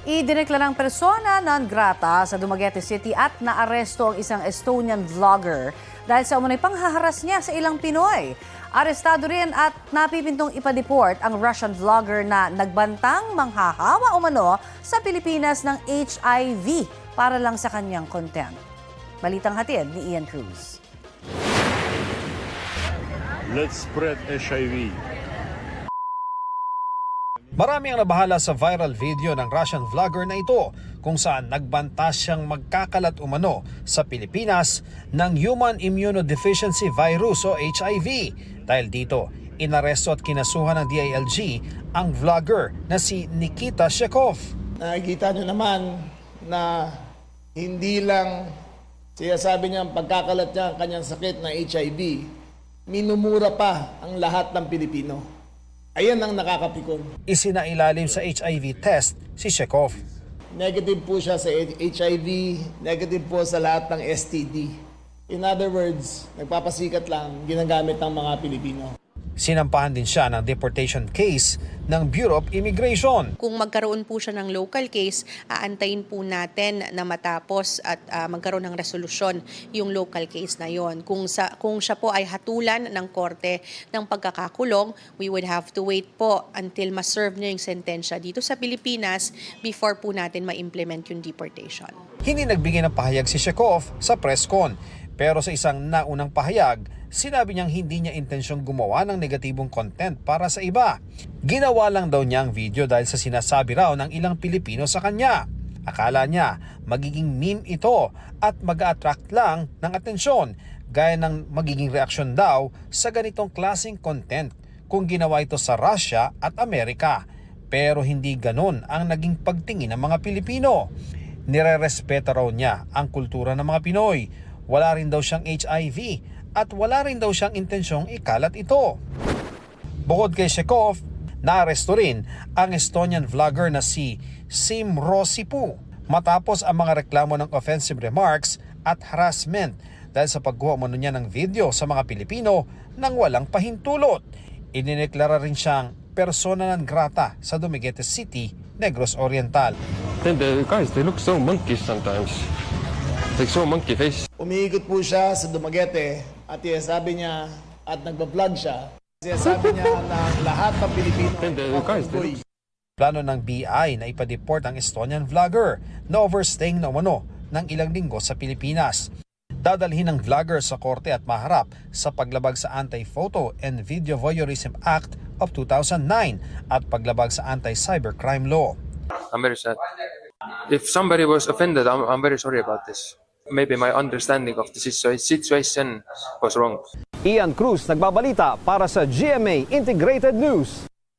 Idineklarang persona non grata sa Dumaguete City at naaresto ang isang Estonian vlogger dahil sa umunoy panghaharas niya sa ilang Pinoy. Arestado rin at napipintong ipa-deport ang Russian vlogger na nagbantang manghahawa umano sa Pilipinas ng HIV para lang sa kanyang content. Balitang hatid ni Ian Cruz. Let's spread HIV. Marami ang nabahala sa viral video ng Russian vlogger na ito kung saan nagbanta siyang magkakalat umano sa Pilipinas ng Human Immunodeficiency Virus o HIV. Dahil dito, inaresto at kinasuhan ng DILG ang vlogger na si Nikita Shekov. Nakikita nyo naman na hindi lang sabi niya ang pagkakalat niya ang kanyang sakit na HIV, minumura pa ang lahat ng Pilipino. Ayan ang nakakapikon. Isinailalim sa HIV test si Shekov. Negative po siya sa HIV, negative po sa lahat ng STD. In other words, nagpapasikat lang, ginagamit ng mga Pilipino. Sinampahan din siya ng deportation case ng Bureau of Immigration. Kung magkaroon po siya ng local case, aantayin po natin na matapos at magkaroon ng resolusyon yung local case na yon. Kung siya po ay hatulan ng korte ng pagkakakulong, we would have to wait po until ma-serve niya yung sentensya dito sa Pilipinas before po natin ma-implement yung deportation. Hindi nagbigay ng pahayag si Shekov sa press con. Pero sa isang naunang pahayag, sinabi niyang hindi niya intensyong gumawa ng negatibong content para sa iba. Ginawa lang daw niya ang video dahil sa sinasabi raw ng ilang Pilipino sa kanya. Akala niya magiging meme ito at mag-a-attract lang ng atensyon gaya ng magiging reaksyon daw sa ganitong klaseng content kung ginawa ito sa Russia at Amerika. Pero hindi ganun ang naging pagtingin ng mga Pilipino. Nire-respeto raw niya ang kultura ng mga Pinoy. Wala rin daw siyang HIV at wala rin daw siyang intensyong ikalat ito. Bukod kay Shekov, naaresto rin ang Estonian vlogger na si Sim Rosipu matapos ang mga reklamo ng offensive remarks at harassment dahil sa pagkuha umano niya ng video sa mga Pilipino nang walang pahintulot. Inineklara rin siyang persona non grata sa Dumaguete City, Negros Oriental. Guys, they look so monkish sometimes. Like so monkey face. Umiikot po siya sa Dumaguete at sabi niya at nagbablog siya. Sabi niya na lahat ng Pilipino ay Plano ng BI na ipa-deport ang Estonian vlogger na overstaying na umano ng ilang linggo sa Pilipinas. Dadalhin ng vlogger sa korte at maharap sa paglabag sa Anti-Photo and Video Voyeurism Act of 2009 at paglabag sa Anti-Cybercrime Law. I'm very sad. If somebody was offended, I'm very sorry about this. Maybe my understanding of the situation was wrong. Ian Cruz nagbabalita para sa GMA Integrated News.